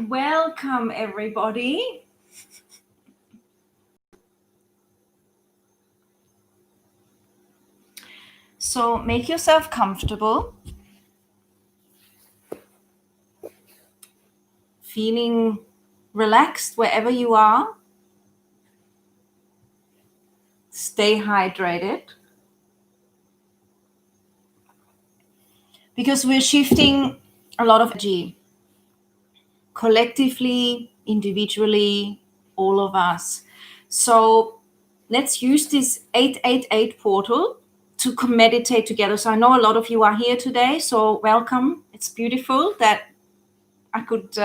Welcome, everybody. So make yourself comfortable, feeling relaxed wherever you are. Stay hydrated, because we're shifting a lot of energy, collectively, individually, all of us. So let's use this 888 portal to meditate together. So I know a lot of you are here today, so welcome. It's beautiful that I could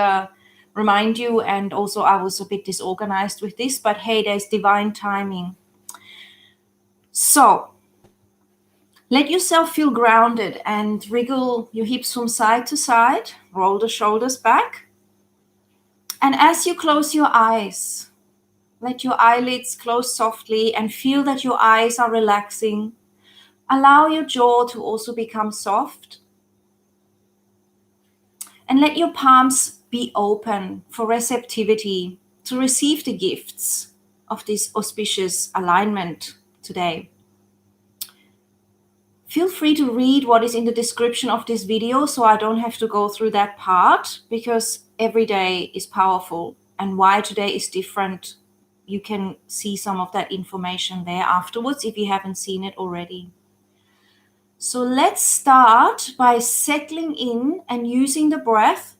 remind you, and also I was a bit disorganized with this, but hey, there's divine timing. So let yourself feel grounded and wriggle your hips from side to side, roll the shoulders back. And as you close your eyes, let your eyelids close softly and feel that your eyes are relaxing. Allow your jaw to also become soft. And let your palms be open for receptivity to receive the gifts of this auspicious alignment today. Feel free to read what is in the description of this video, so I don't have to go through that part, because every day is powerful and why today is different. You can see some of that information there afterwards if you haven't seen it already. So let's start by settling in and using the breath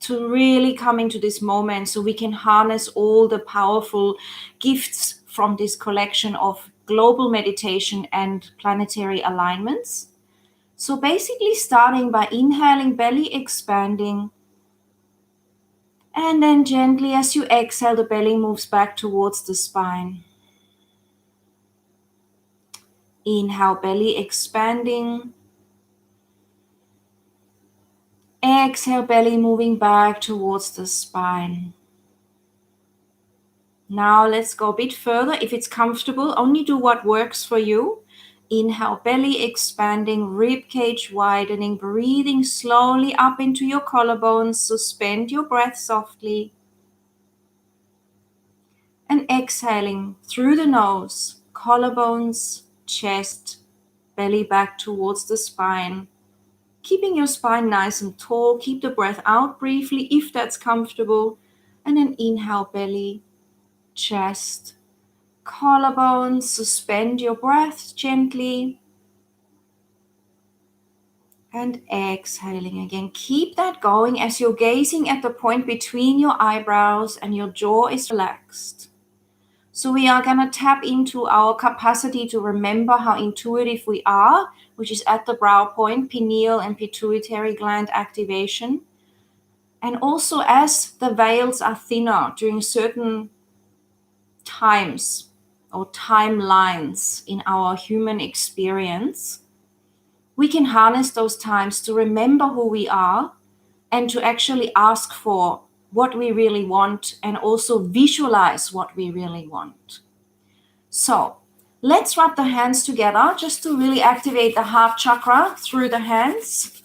to really come into this moment so we can harness all the powerful gifts from this collection of global meditation and planetary alignments. So basically starting by inhaling, belly expanding, and then gently as you exhale, the belly moves back towards the spine. Inhale, belly expanding. Exhale, belly moving back towards the spine. Now let's go a bit further. If it's comfortable, only do what works for you. Inhale, belly expanding, rib cage widening, breathing slowly up into your collarbones. Suspend your breath softly. And exhaling through the nose, collarbones, chest, belly back towards the spine. Keeping your spine nice and tall. Keep the breath out briefly if that's comfortable. And then inhale, belly, chest, collarbones. Suspend your breath gently. And exhaling again. Keep that going as you're gazing at the point between your eyebrows and your jaw is relaxed. So we are going to tap into our capacity to remember how intuitive we are, which is at the brow point, pineal and pituitary gland activation. And also as the veils are thinner during certain times or timelines in our human experience, we can harness those times to remember who we are and to actually ask for what we really want and also visualize what we really want. So let's rub the hands together just to really activate the heart chakra through the hands.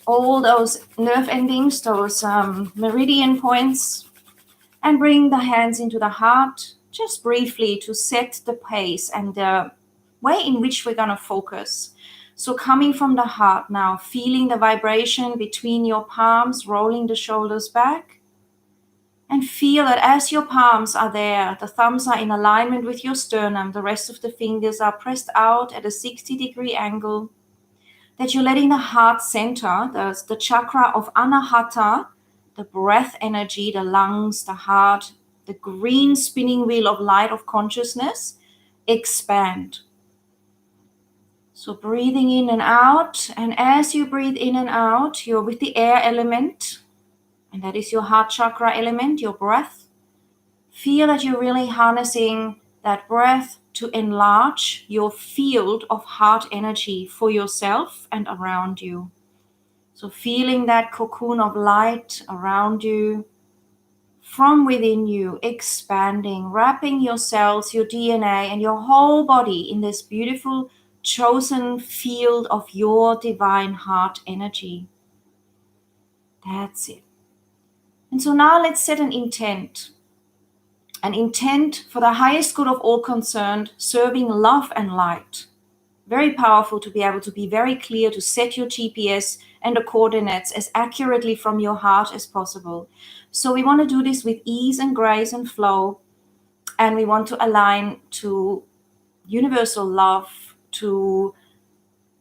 All those nerve endings, those meridian points, and bring the hands into the heart just briefly to set the pace and the way in which we're going to focus. So coming from the heart now, feeling the vibration between your palms, rolling the shoulders back, and feel that as your palms are there, the thumbs are in alignment with your sternum, the rest of the fingers are pressed out at a 60-degree angle, that you're letting the heart center, the chakra of Anahata, the breath energy, the lungs, the heart, the green spinning wheel of light of consciousness, expand. So breathing in and out, and as you breathe in and out, you're with the air element, and that is your heart chakra element, your breath. Feel that you're really harnessing that breath to enlarge your field of heart energy for yourself and around you. So feeling that cocoon of light around you, from within you, expanding, wrapping your cells, your DNA, and your whole body in this beautiful chosen field of your divine heart energy. That's it. And so now let's set an intent. An intent for the highest good of all concerned, serving love and light. Very powerful to be able to be very clear, to set your GPS and the coordinates as accurately from your heart as possible. So we want to do this with ease and grace and flow, and we want to align to universal love, to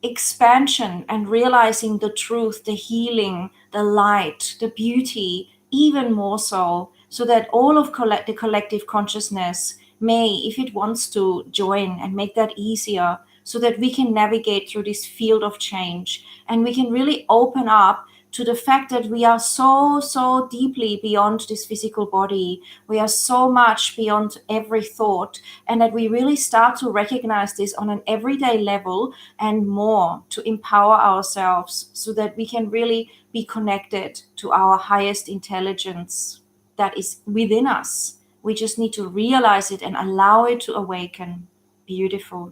expansion and realizing the truth, the healing, the light, the beauty, even more so, so that all of the collective consciousness may, if it wants to, join and make that easier, so that we can navigate through this field of change and we can really open up to the fact that we are so deeply beyond this physical body. We are so much beyond every thought, and that we really start to recognize this on an everyday level and more, to empower ourselves so that we can really be connected to our highest intelligence that is within us. We just need to realize it and allow it to awaken. Beautiful.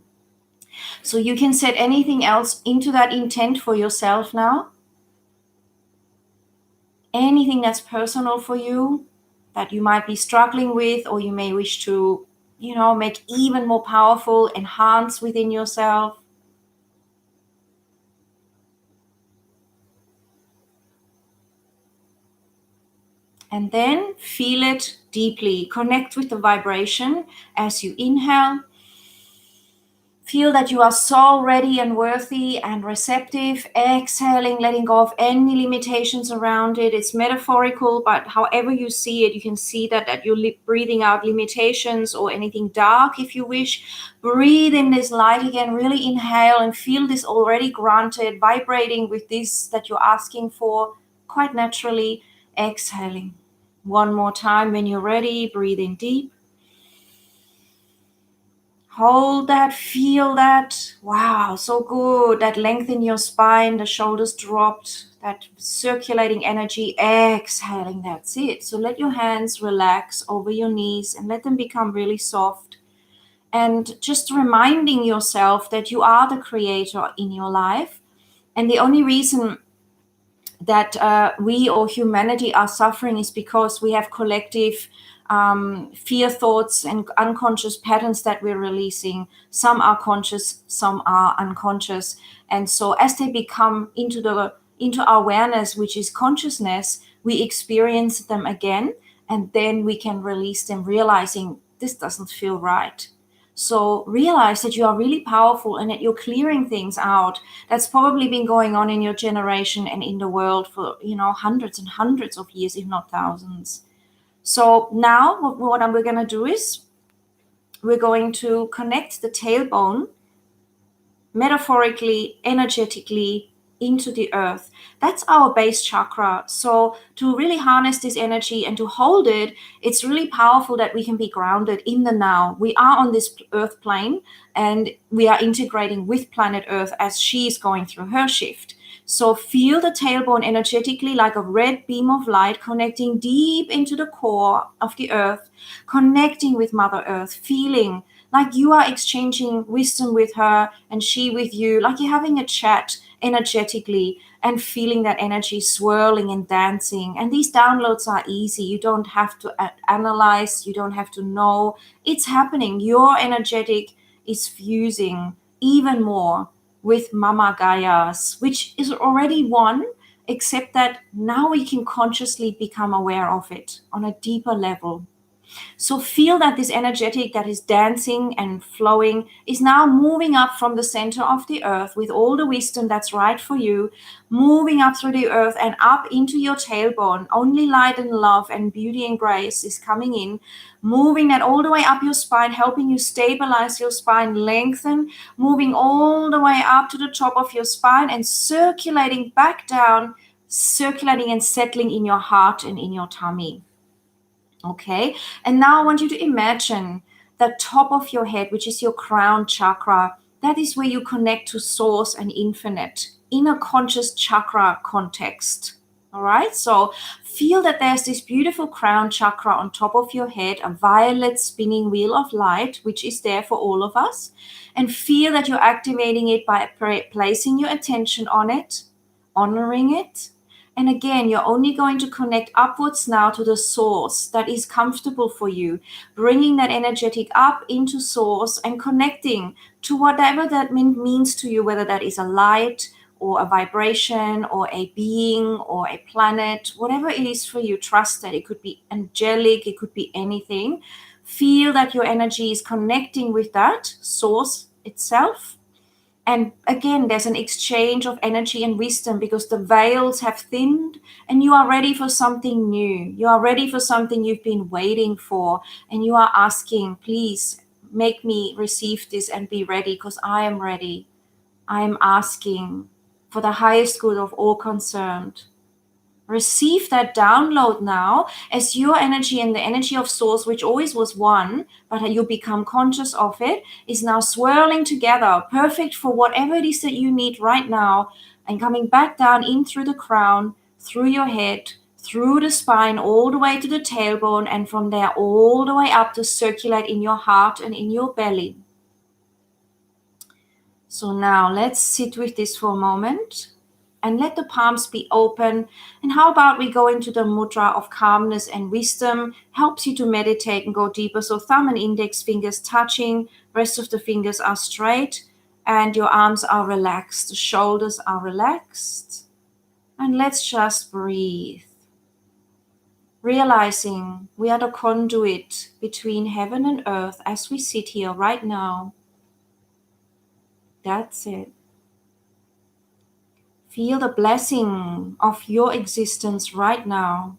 So you can set anything else into that intent for yourself now. Anything that's personal for you that you might be struggling with, or you may wish to, make even more powerful, enhance within yourself. And then feel it deeply. Connect with the vibration as you inhale. Feel that you are so ready and worthy and receptive. Exhaling, letting go of any limitations around it. It's metaphorical, but however you see it, you can see that you're breathing out limitations or anything dark if you wish. Breathe in this light again. Really inhale and feel this already granted, vibrating with this that you're asking for quite naturally. Exhaling. One more time when you're ready. Breathe in deep. Hold that, feel that. Wow, so good. That length in your spine, the shoulders dropped, that circulating energy. Exhaling, that's it. So let your hands relax over your knees and let them become really soft. And just reminding yourself that you are the creator in your life. And the only reason that we or humanity are suffering is because we have collective fear thoughts and unconscious patterns that we're releasing. Some are conscious, some are unconscious. And so as they become into our awareness, which is consciousness, we experience them again, and then we can release them, realizing this doesn't feel right. So realize that you are really powerful and that you're clearing things out that's probably been going on in your generation and in the world for, hundreds and hundreds of years, if not thousands. So now what we're going to do is we're going to connect the tailbone metaphorically, energetically, into the earth. That's our base chakra. So to really harness this energy and to hold it, it's really powerful that we can be grounded in the now. We are on this earth plane and we are integrating with planet Earth as she is going through her shift. So feel the tailbone energetically like a red beam of light connecting deep into the core of the earth, connecting with Mother Earth, feeling like you are exchanging wisdom with her and she with you, like you're having a chat energetically and feeling that energy swirling and dancing. And these downloads are easy. You don't have to analyze. You don't have to know. It's happening. Your energetic is fusing even more with Mama Gaia's, which is already one, except that now we can consciously become aware of it on a deeper level. So feel that this energetic that is dancing and flowing is now moving up from the center of the earth with all the wisdom that's right for you, moving up through the earth and up into your tailbone. Only light and love and beauty and grace is coming in, moving that all the way up your spine, helping you stabilize your spine, lengthen, moving all the way up to the top of your spine and circulating back down, circulating and settling in your heart and in your tummy. Okay, and now I want you to imagine the top of your head, which is your crown chakra. That is where you connect to source and infinite in a conscious chakra context. All right, so feel that there's this beautiful crown chakra on top of your head, a violet spinning wheel of light, which is there for all of us. And feel that you're activating it by placing your attention on it, honoring it, And again, you're only going to connect upwards now to the source that is comfortable for you, bringing that energetic up into source and connecting to whatever that means to you, whether that is a light or a vibration or a being or a planet, whatever it is for you. Trust that it could be angelic, it could be anything. Feel that your energy is connecting with that source itself. And again, there's an exchange of energy and wisdom because the veils have thinned and you are ready for something new. You are ready for something you've been waiting for. And you are asking, please make me receive this and be ready because I am ready. I am asking for the highest good of all concerned. Receive that download now as your energy and the energy of source, which always was one, but you become conscious of it, is now swirling together, perfect for whatever it is that you need right now, and coming back down in through the crown, through your head, through the spine, all the way to the tailbone, and from there all the way up to circulate in your heart and in your belly. So now let's sit with this for a moment. And let the palms be open. And how about we go into the mudra of calmness and wisdom? Helps you to meditate and go deeper. So thumb and index fingers touching. Rest of the fingers are straight. And your arms are relaxed. The shoulders are relaxed. And let's just breathe. Realizing we are the conduit between heaven and earth as we sit here right now. That's it. Feel the blessing of your existence right now.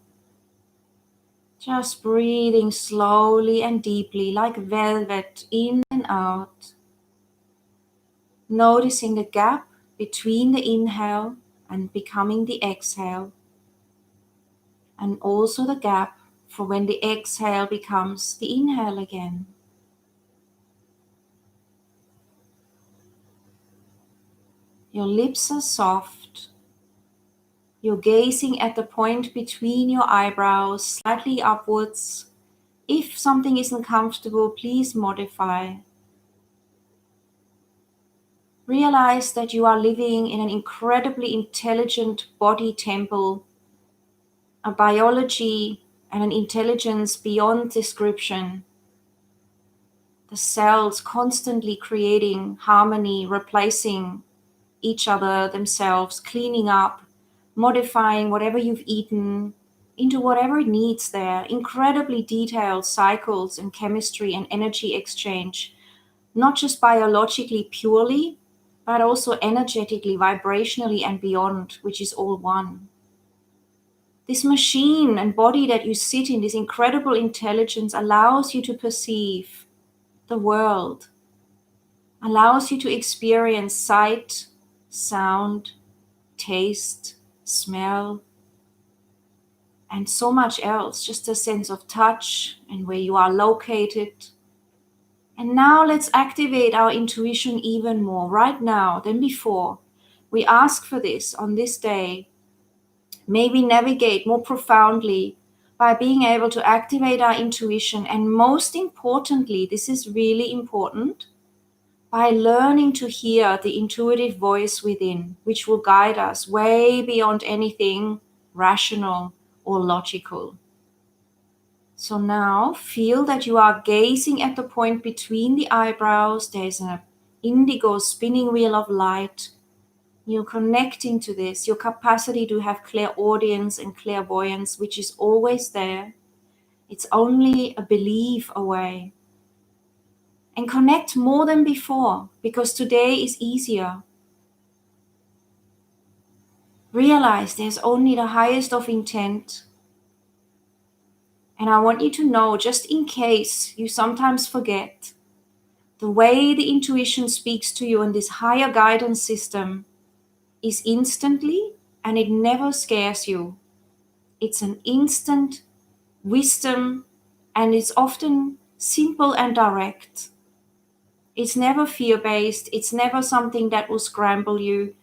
Just breathing slowly and deeply like velvet in and out. Noticing the gap between the inhale and becoming the exhale. And also the gap for when the exhale becomes the inhale again. Your lips are soft. You're gazing at the point between your eyebrows, slightly upwards. If something isn't comfortable, please modify. Realize that you are living in an incredibly intelligent body temple, a biology and an intelligence beyond description. The cells constantly creating harmony, replacing each other, themselves, cleaning up, modifying whatever you've eaten into whatever it needs there. Incredibly detailed cycles and chemistry and energy exchange, not just biologically purely, but also energetically, vibrationally and beyond, which is all one. This machine and body that you sit in, this incredible intelligence allows you to perceive the world, allows you to experience sight, sound, taste, smell, and so much else, just a sense of touch and where you are located. And now let's activate our intuition even more right now than before. We ask for this on this day. May we navigate more profoundly by being able to activate our intuition. And most importantly, this is really important, by learning to hear the intuitive voice within, which will guide us way beyond anything rational or logical. So now feel that you are gazing at the point between the eyebrows. There's an indigo spinning wheel of light. You're connecting to this, your capacity to have clairaudience and clairvoyance, which is always there. It's only a belief away. And connect more than before, because today is easier. Realize there's only the highest of intent. And I want you to know, just in case you sometimes forget, the way the intuition speaks to you in this higher guidance system is instantly, and it never scares you. It's an instant wisdom, and it's often simple and direct. It's never fear-based. It's never something that will scramble you.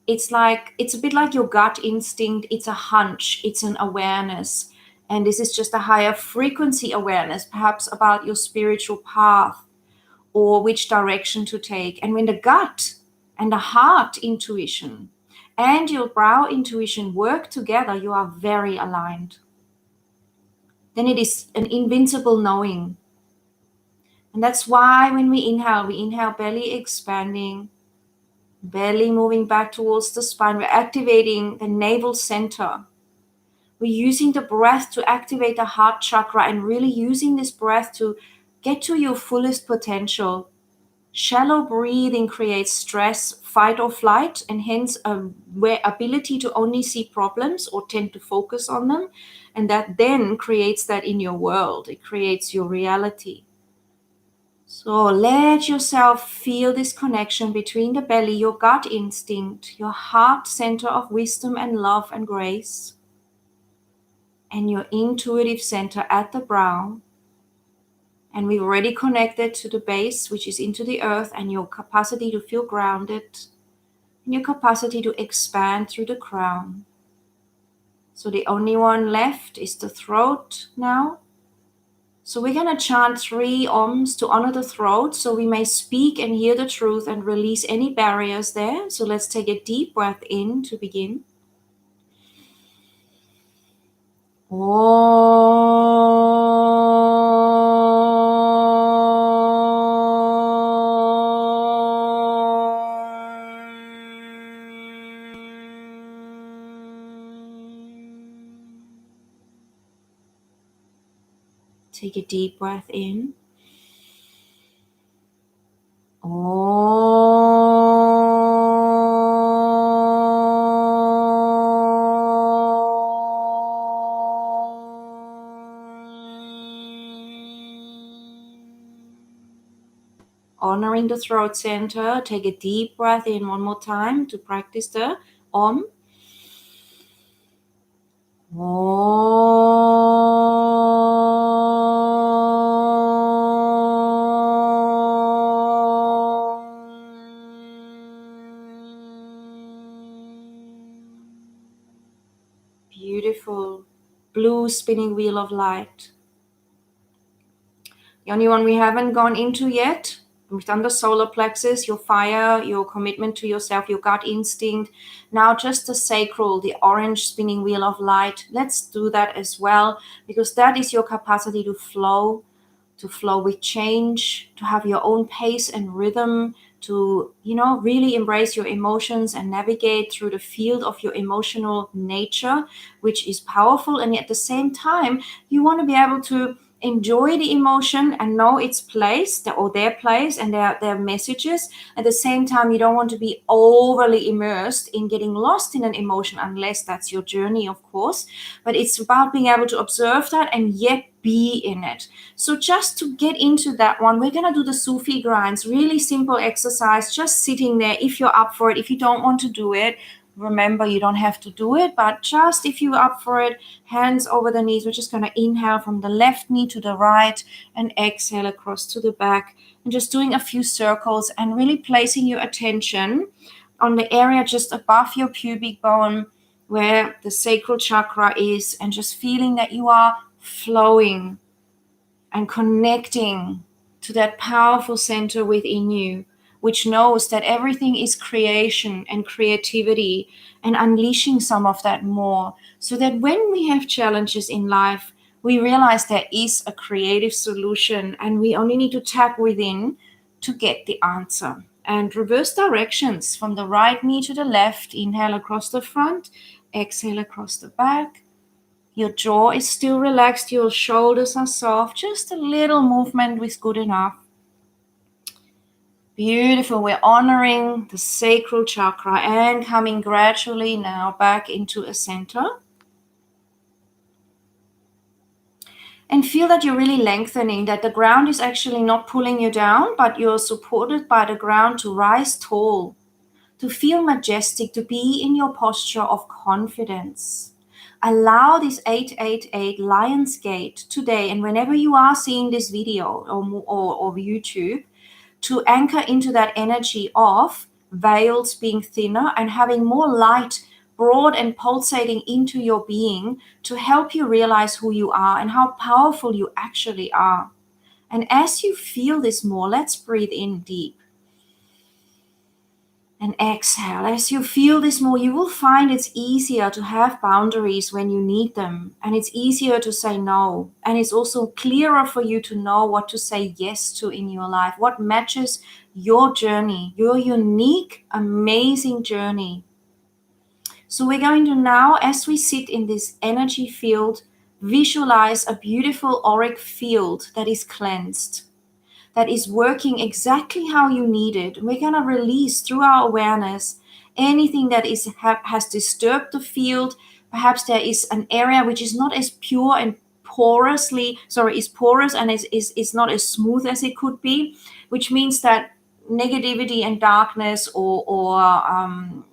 It's a bit like your gut instinct. It's a hunch. It's an awareness. And this is just a higher frequency awareness, perhaps about your spiritual path or which direction to take. And when the gut and the heart intuition and your brow intuition work together, you are very aligned. Then it is an invincible knowing. And that's why when we inhale belly expanding, belly moving back towards the spine. We're activating the navel center. We're using the breath to activate the heart chakra and really using this breath to get to your fullest potential. Shallow breathing creates stress, fight or flight, and hence ability to only see problems or tend to focus on them. And that then creates that in your world. It creates your reality. So let yourself feel this connection between the belly, your gut instinct, your heart center of wisdom and love and grace, and your intuitive center at the brow. And we've already connected to the base, which is into the earth, and your capacity to feel grounded, and your capacity to expand through the crown. So the only one left is the throat now. So we're going to chant 3 ohms to honor the throat so we may speak and hear the truth and release any barriers there. So let's take a deep breath in to begin. Take a deep breath in. Honoring the throat center, take a deep breath in one more time to practice the Om. Beautiful blue spinning wheel of light. The only one we haven't gone into yet, we've done the solar plexus, your fire, your commitment to yourself, your gut instinct. Now just the sacral, the orange spinning wheel of light. Let's do that as well, because that is your capacity to flow with change, to have your own pace and rhythm, to, really embrace your emotions and navigate through the field of your emotional nature, which is powerful. And at the same time, you want to be able to enjoy the emotion and know its place or their place and their messages. At the same time, you don't want to be overly immersed in getting lost in an emotion, unless that's your journey, of course. But it's about being able to observe that and yet be in it. So just to get into that one, we're going to do the Sufi grinds, really simple exercise, just sitting there if you're up for it. If you don't want to do it, remember, you don't have to do it, but just if you're up for it, hands over the knees. We're just going to inhale from the left knee to the right and exhale across to the back, and just doing a few circles and really placing your attention on the area just above your pubic bone where the sacral chakra is, and just feeling that you are flowing and connecting to that powerful center within you, which knows that everything is creation and creativity, and unleashing some of that more, so that when we have challenges in life, we realize there is a creative solution and we only need to tap within to get the answer. And reverse directions from the right knee to the left. Inhale across the front, exhale across the back. Your jaw is still relaxed, your shoulders are soft, just a little movement is good enough. Beautiful. We're honoring the sacral chakra and coming gradually now back into a center. And feel that you're really lengthening, that the ground is actually not pulling you down, but you're supported by the ground to rise tall, to feel majestic, to be in your posture of confidence. Allow this 888 Lion's Gate today, and whenever you are seeing this video or YouTube, to anchor into that energy of veils being thinner and having more light broad and pulsating into your being, to help you realize who you are and how powerful you actually are. And as you feel this more, let's breathe in deep. And exhale. As you feel this more, you will find it's easier to have boundaries when you need them. And it's easier to say no. And it's also clearer for you to know what to say yes to in your life, what matches your journey, your unique, amazing journey. So we're going to now, as we sit in this energy field, visualize a beautiful auric field that is cleansed, that is working exactly how you need it. We're going to release through our awareness anything that has disturbed the field. Perhaps there is an area which is not as pure and is porous and is not as smooth as it could be, which means that negativity and darkness or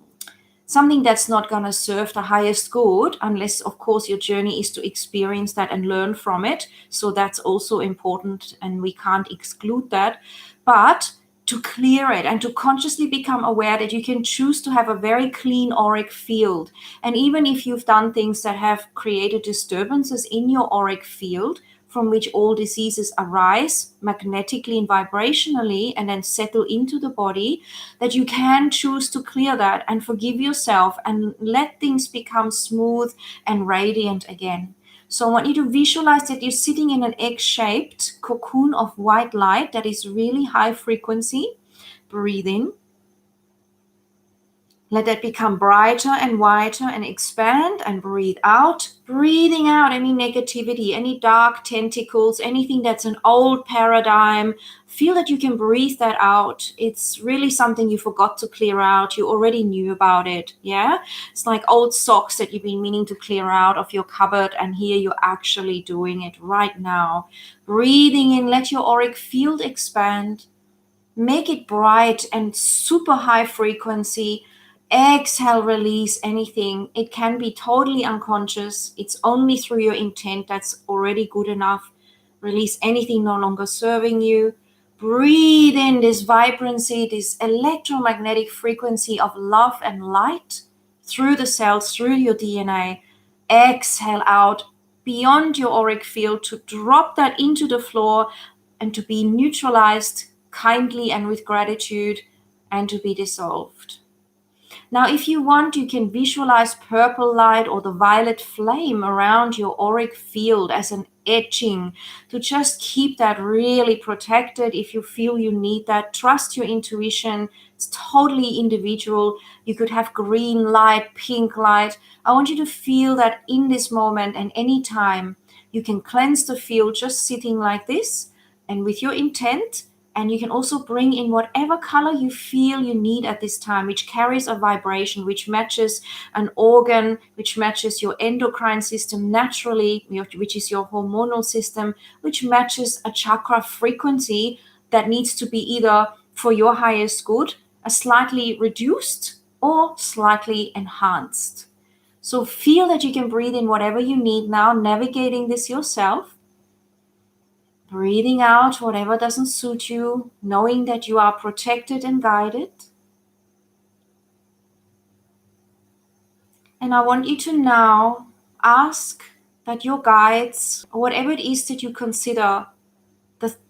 something that's not going to serve the highest good, unless of course your journey is to experience that and learn from it. So that's also important and we can't exclude that. But to clear it and to consciously become aware that you can choose to have a very clean auric field. And even if you've done things that have created disturbances in your auric field, from which all diseases arise magnetically and vibrationally and then settle into the body, that you can choose to clear that and forgive yourself and let things become smooth and radiant again. So I want you to visualize that you're sitting in an egg-shaped cocoon of white light that is really high frequency. Breathe in. Let that become brighter and whiter and expand, and breathe out. Breathing out any negativity, any dark tentacles, anything that's an old paradigm. Feel that you can breathe that out. It's really something you forgot to clear out. You already knew about it. Yeah. It's like old socks that you've been meaning to clear out of your cupboard, and here you're actually doing it right now. Breathing in, let your auric field expand. Make it bright and super high frequency. Exhale, release anything. It can be totally unconscious. It's only through your intent that's already good enough. Release anything no longer serving you. Breathe in this vibrancy, this electromagnetic frequency of love and light through the cells, through your DNA. Exhale out beyond your auric field to drop that into the floor and to be neutralized kindly and with gratitude and to be dissolved. Now, if you want, you can visualize purple light or the violet flame around your auric field as an etching to just keep that really protected. If you feel you need that, trust your intuition. It's totally individual. You could have green light, pink light. I want you to feel that in this moment and any time you can cleanse the field just sitting like this and with your intent. And you can also bring in whatever color you feel you need at this time, which carries a vibration, which matches an organ, which matches your endocrine system naturally, which is your hormonal system, which matches a chakra frequency that needs to be either for your highest good, a slightly reduced or slightly enhanced. So feel that you can breathe in whatever you need now, navigating this yourself. Breathing out whatever doesn't suit you, knowing that you are protected and guided. And I want you to now ask that your guides, or whatever it is that you consider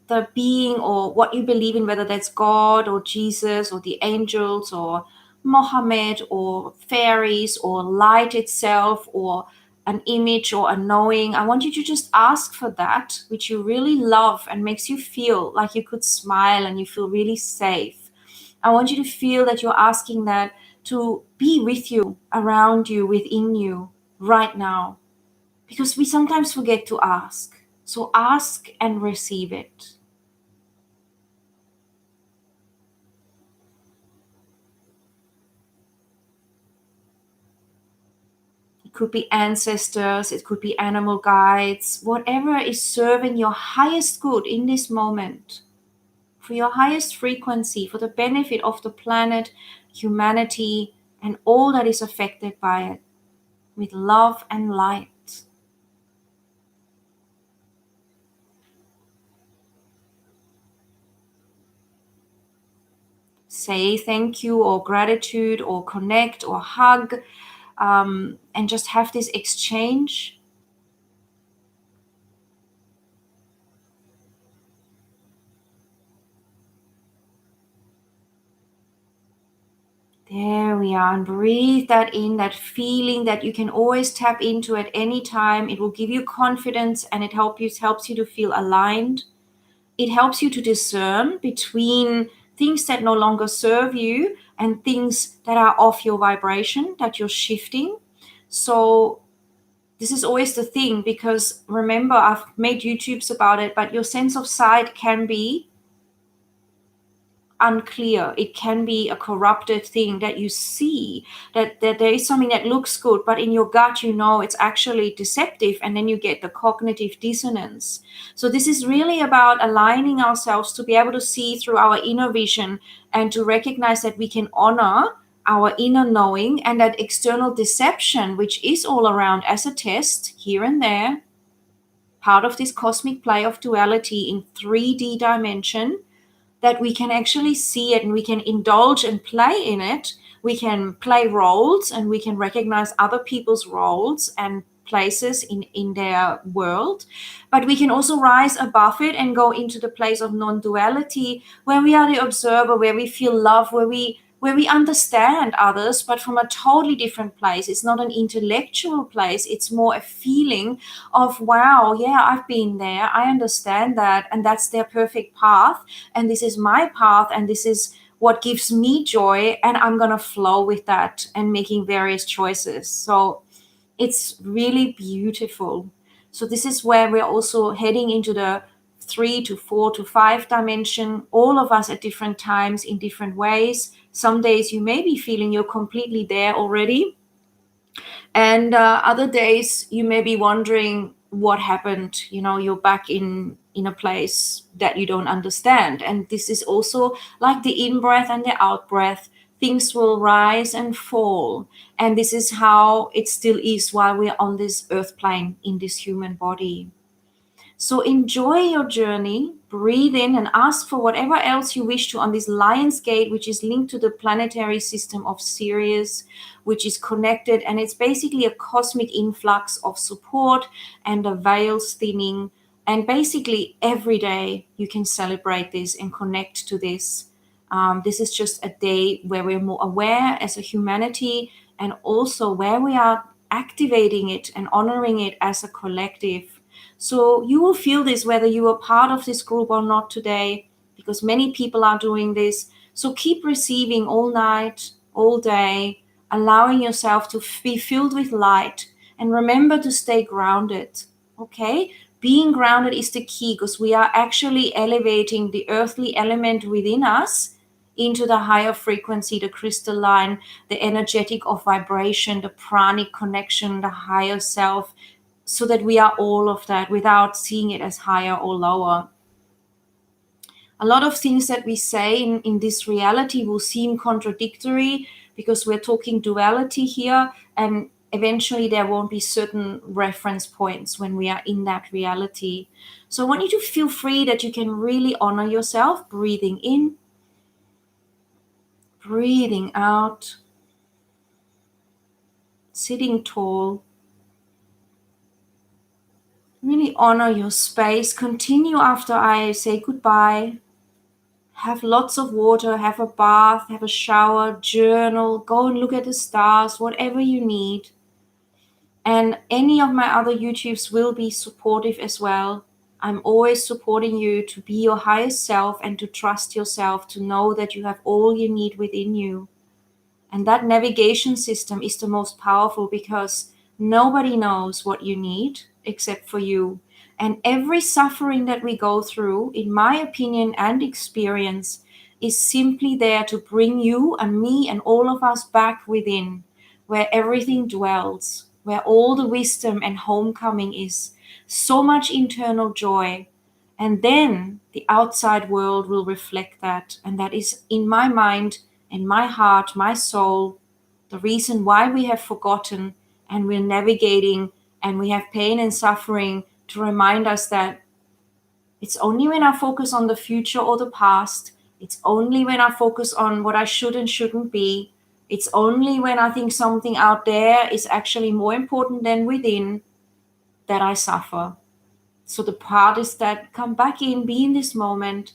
the being or what you believe in, whether that's God or Jesus or the angels or Mohammed or fairies or light itself or an image or a knowing. I want you to just ask for that which you really love and makes you feel like you could smile and you feel really safe. I want you to feel that you're asking that to be with you, around you, within you right now. Because we sometimes forget to ask. So ask and receive it. It could be ancestors, it could be animal guides, whatever is serving your highest good in this moment, for your highest frequency, for the benefit of the planet, humanity, and all that is affected by it, with love and light. Say thank you or gratitude or connect or hug, and just have this exchange. There we are. And breathe that in, that feeling that you can always tap into at any time. It will give you confidence, and it helps you to feel aligned. It helps you to discern between things that no longer serve you and things that are off your vibration, that you're shifting. So this is always the thing, because remember, I've made YouTubes about it, but your sense of sight can be unclear. It can be a corrupted thing that you see, that there is something that looks good, but in your gut you know it's actually deceptive, and then you get the cognitive dissonance. So this is really about aligning ourselves to be able to see through our inner vision, and to recognize that we can honor our inner knowing, and that external deception, which is all around as a test here and there, part of this cosmic play of duality in 3D dimension, that we can actually see it and we can indulge and play in it. We can play roles, and we can recognize other people's roles and places in their world. But we can also rise above it and go into the place of non-duality, where we are the observer, where we feel love, where we understand others, but from a totally different place. It's not an intellectual place. It's more a feeling of, wow, yeah, I've been there. I understand that. And that's their perfect path. And this is my path. And this is what gives me joy. And I'm going to flow with that and making various choices. So it's really beautiful. So this is where we're also heading into the 3 to 4 to 5 dimension, all of us at different times in different ways. Some days you may be feeling you're completely there already. And other days you may be wondering what happened. You're back in a place that you don't understand. And this is also like the in-breath and the out-breath. Things will rise and fall. And this is how it still is while we're on this earth plane in this human body. So enjoy your journey, breathe in, and ask for whatever else you wish to on this Lion's Gate, which is linked to the planetary system of Sirius, which is connected. And it's basically a cosmic influx of support and a veils thinning. And basically every day you can celebrate this and connect to this. This is just a day where we're more aware as a humanity, and also where we are activating it and honoring it as a collective. So you will feel this whether you are part of this group or not today, because many people are doing this. So keep receiving all night, all day, allowing yourself to be filled with light, and remember to stay grounded. Okay? Being grounded is the key, because we are actually elevating the earthly element within us into the higher frequency, the crystalline, the energetic of vibration, the pranic connection, the higher self, so that we are all of that without seeing it as higher or lower. A lot of things that we say in this reality will seem contradictory, because we're talking duality here, and eventually there won't be certain reference points when we are in that reality. So I want you to feel free that you can really honor yourself, breathing in, breathing out, sitting tall. Really honor your space. Continue after I say goodbye. Have lots of water, have a bath, have a shower, journal, go and look at the stars, whatever you need. And any of my other YouTubes will be supportive as well. I'm always supporting you to be your highest self and to trust yourself, to know that you have all you need within you. And that navigation system is the most powerful, because nobody knows what you need except for you. And every suffering that we go through, in my opinion and experience, is simply there to bring you and me and all of us back within, where everything dwells, where all the wisdom and homecoming is. So much internal joy. And then the outside world will reflect that. And that is, in my mind, in my heart, my soul, the reason why we have forgotten and we're navigating and we have pain and suffering, to remind us that it's only when I focus on the future or the past, it's only when I focus on what I should and shouldn't be, it's only when I think something out there is actually more important than within, that I suffer. So the part is that come back in, be in this moment,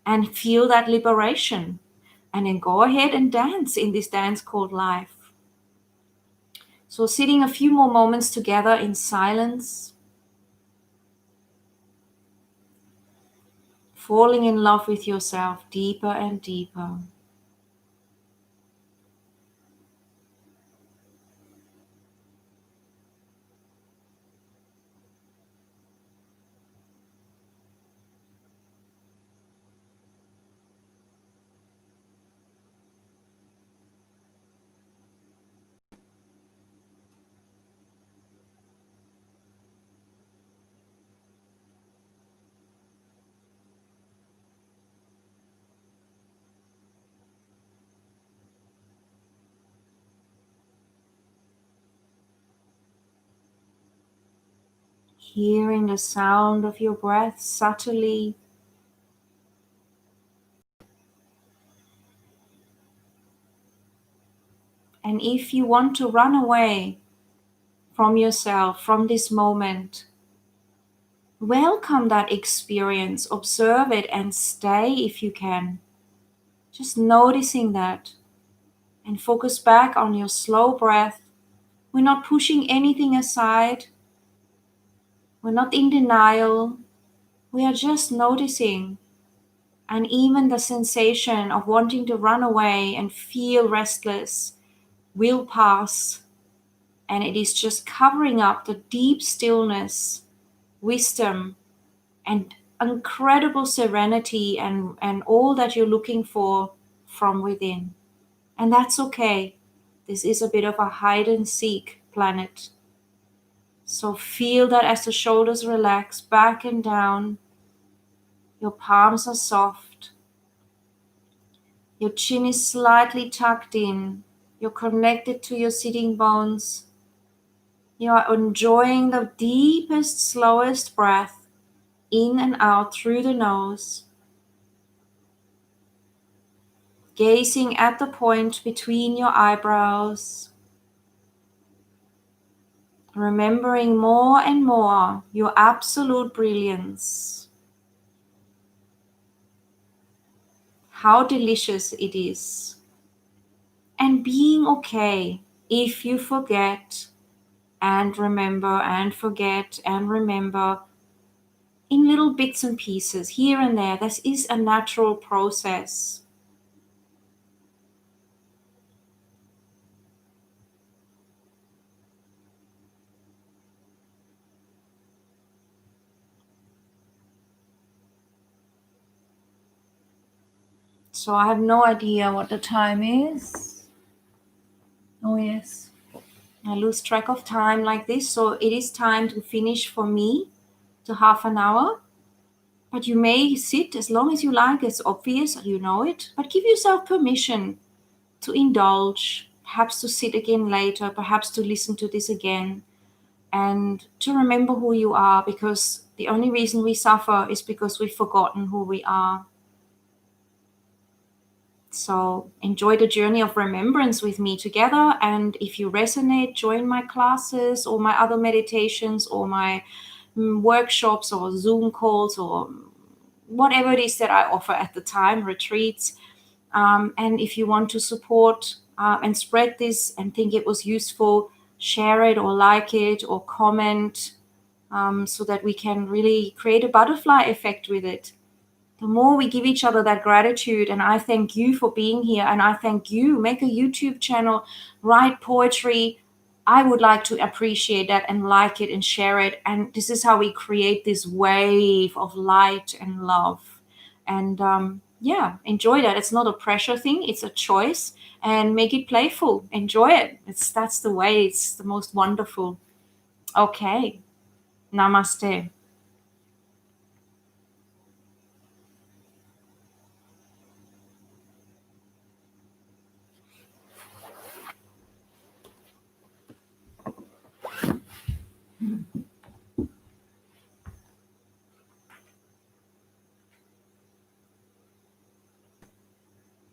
and feel that liberation. And then go ahead and dance in this dance called life. So sitting a few more moments together in silence, falling in love with yourself deeper and deeper. Hearing the sound of your breath subtly. And if you want to run away from yourself, from this moment, welcome that experience, observe it, and stay if you can. Just noticing that, and focus back on your slow breath. We're not pushing anything aside. We're not in denial. We are just noticing. And even the sensation of wanting to run away and feel restless will pass. And it is just covering up the deep stillness, wisdom, and incredible serenity and all that you're looking for from within. And that's okay. This is a bit of a hide and seek planet. So feel that as the shoulders relax back and down, your palms are soft, your chin is slightly tucked in, you're connected to your sitting bones, you are enjoying the deepest, slowest breath in and out through the nose, gazing at the point between your eyebrows, remembering more and more your absolute brilliance, how delicious it is, and being okay if you forget and remember and forget and remember in little bits and pieces here and there. This is a natural process. So I have no idea what the time is. Oh yes, I lose track of time like this. So it is time to finish for me, to half an hour. But you may sit as long as you like. It's obvious, you know it. But give yourself permission to indulge, perhaps to sit again later, perhaps to listen to this again, and to remember who you are, because the only reason we suffer is because we've forgotten who we are. So enjoy the journey of remembrance with me together. And if you resonate, join my classes or my other meditations or my workshops or Zoom calls or whatever it is that I offer at the time, retreats. And if you want to support and spread this and think it was useful, share it or like it or comment, so that we can really create a butterfly effect with it. The more we give each other that gratitude, and I thank you for being here, and I thank you, make a YouTube channel, write poetry. I would like to appreciate that and like it and share it. And this is how we create this wave of light and love. And yeah, enjoy that. It's not a pressure thing, it's a choice. And make it playful. Enjoy it. That's the way. It's the most wonderful. Okay. Namaste.